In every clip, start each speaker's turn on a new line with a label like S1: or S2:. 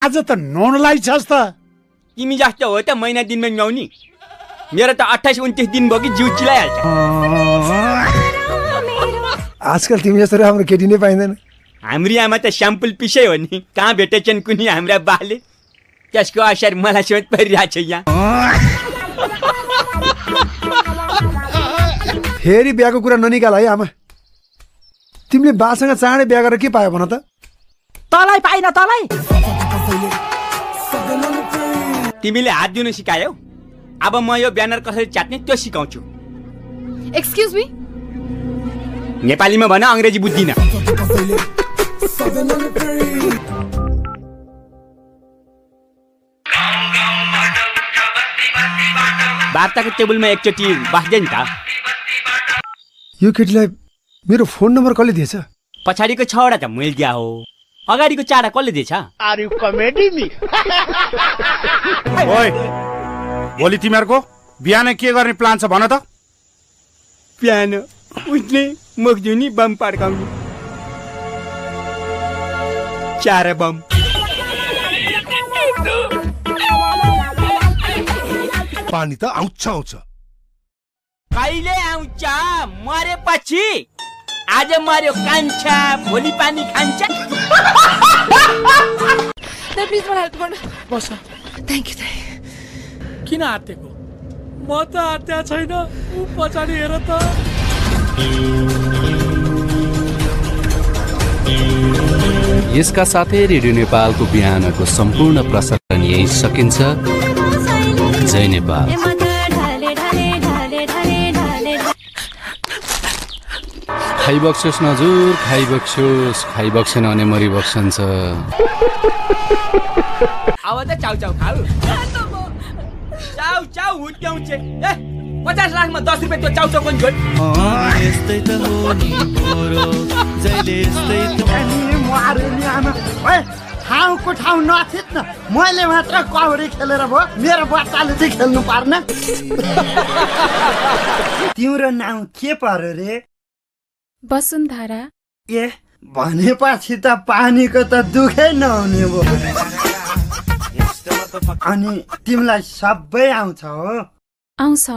S1: आज त नौनलाई छस् त।
S2: तिमी जस्तो हो त महिना दिनमा नुहाउने। मेरो त 28-29 दिन भयो कि जिउ चिलाइहाल्छ।
S3: आजकल तिमी जस्तो राम्रो केटी नै पाइँदैन।
S2: हाम्रो आमा त स्याम्पल पिसै हो नि। कहाँ भेटेछन् कुनै हाम्रा बाले। त्यसको असर मलाई सोच परिरहेछ यहाँ।
S3: फेरि बिहाको कुरा ननिकाल है आमा। तिमीले बासँग चाँडै बिहा गरेर के पायो भन त?
S4: तलाई पाइन तलाई।
S2: तिमीले हात दिनु सिकायौ। अब म यो ब्यानर कसरी च्यात्ने त्यो सिकाउँछु।
S5: Excuse me.
S2: नेपालीमा भन, अंग्रेजी बुझ्दिन। वार्ताको टेबलमा एकचोटि बस्दैन त।
S3: यो केटीलाई मेरो फोन नम्बर कसले दिएछ?
S2: पछाडिको 6वटा त मैले दिया हो। अगाडिको 4वटा कसले दिएछ?
S1: Are you comedy me? ओइ, भोलि तिमीहरूको बिहान के गर्ने प्लान छ भन त?
S2: बिहान उठ्ने, मुख धुने, बम पड्काउने। 4 बम।
S1: पानी त आउँछ।
S2: कहिले आउँछ? मरेपछि। आज मर्यो कान्छा, भोलि पानी खान्छ।
S5: प्लिज मलाई हेल्प गर्नु।
S4: बस।
S5: Thank you.
S4: किन आत्तेको? म त आत्या छैन। ऊ पछाडि हेर त।
S6: यसका साथै रेडियो नेपालको बिहानको सम्पूर्ण प्रसारण यही सकिन्छ। जय नेपाल। खाइबक्सोस् नजुर, खाइबक्सोस्, खाइबक्सेन भने मरिबक्सन्छ।
S2: अब त चाउ चाउ खाऊ। चाउ चाउ हुत्याउँछ। 50 लाखमा 10 रुपियाँ त्यो चाउ चाउ पनि छोड।
S7: यस्तै त हो नि पोरो, जहिले यस्तै त
S4: नि मारे नि आमा। ओए, ठाउँको ठाउँ नथित न। मैले मात्र कौडी खेलेर भयो, मेरो बच्चाले चाहिँ खेल्नु पर्ने। तिम्रो नाम के पर्यो रे?
S5: वसुन्धरा।
S4: ए, भनेपछि त पानीको त दुखै नहुने भयो। अनि तिमीलाई सबै आउँछ हो?
S5: आउँछ।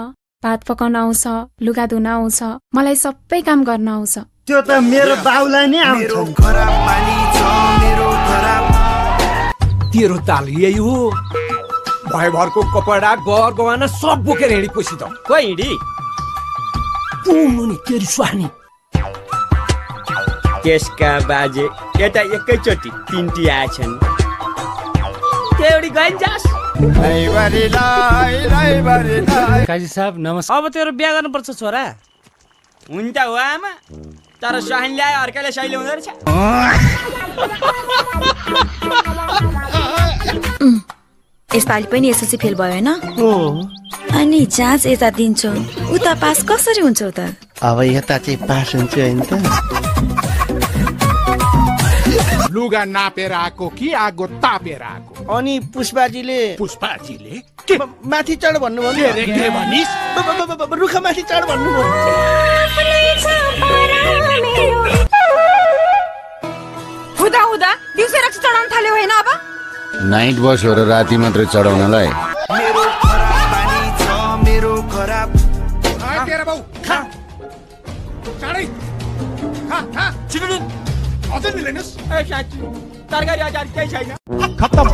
S5: भात पकाउन आउँछ, लुगा धुन आउँछ, मलाई सबै काम गर्न आउँछ।
S4: त्यो त मेरो बाउलाई नै आउँछ।
S8: तेरो ताल यही हो। भयभरको कपडा घर गवाना सब बोकेर हिँडी पुसी त।
S2: को हिँडी?
S8: पुमुनि तेरी स्वानी।
S2: त्यसका बाजे यता एकैचोटि 3टी आछन्। केउडी गइन्जास।
S4: काजी साहब नमस्कार। अब तेरो बिहा गर्नुपर्छ छोरा।
S2: हुन्छ हो आमा, तर स्वाहान ल्याए अर्काले सही ल्याउँदो रहेछ।
S9: यसपालि पनि एसएलसी फेल भयो हैन? अनि जाँच यता दिन्छौ, उता पास कसरी हुन्छ त?
S7: अब यता चाहिँ पास हुन्छ हैन त?
S1: लुगा नापेर आएको कि आगो तापेर आएको?
S7: अनि पुष्पाजीले
S1: के
S7: माथि चढ भन्नुभयो।
S1: के भनिस्?
S7: रुखा माथि चढ भन्नुभयो।
S5: हुँदा हुँदा दिउँसै रक्सी चढाउन थाल्यो होइन? अब
S6: नाइट बस हो र राति मात्रै चढाउनलाई।
S7: मेरो खराब पानी छ, मेरो खराब।
S1: तेरा बाउ खा चाँडै खा छिटो अझै मिलेनस्।
S2: ए साथी, तरकारी अचार केही छैन।
S1: खत्तम।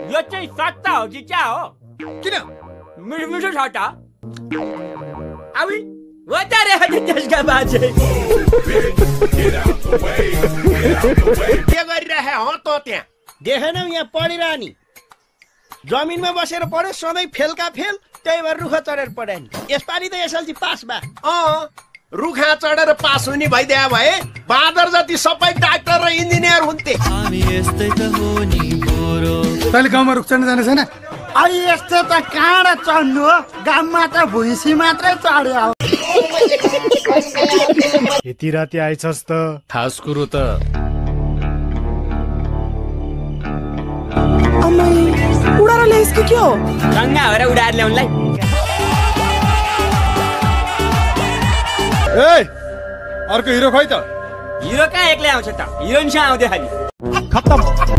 S2: यो चाहिँ सट्टा हो कि क्या हो?
S1: किन?
S2: मिठो मिठो सट्टा। अबि वतारे त्यसका बाजे
S7: के गरिरहे हो त त्यहाँ? देखेनौ यहाँ पढिरहनी? जमिनमा बसेर पढ्यो, सधैँ फेलका फेल, त्यही भएर रुखा चढेर पढ्यो नि। यसपालि त एसएलसी पास भए।
S10: रुखा चढेर पास हुने भइदिया भए बाँदर जति सबै डाक्टर र इन्जिनियर हुन्थे।
S3: तैँले गाउँमा रुख चढ्न जाने छैन?
S4: अनि यस्तो त काँडा चढ्नु हो, गाममा त भुइँसी मात्रै चढ्यो।
S3: यति राति आइछस् त?
S6: खास कुरो त
S5: उडाएर ल्याइस् कि के हो?
S2: गङ्गा हो र उडाएर ल्याउनलाई।
S3: ए, अर्को हिरो खै त?
S2: हिरो कहाँ एक्लै आउँछ त? हिरोइनसँग आउँदै खालि।
S1: खत्तम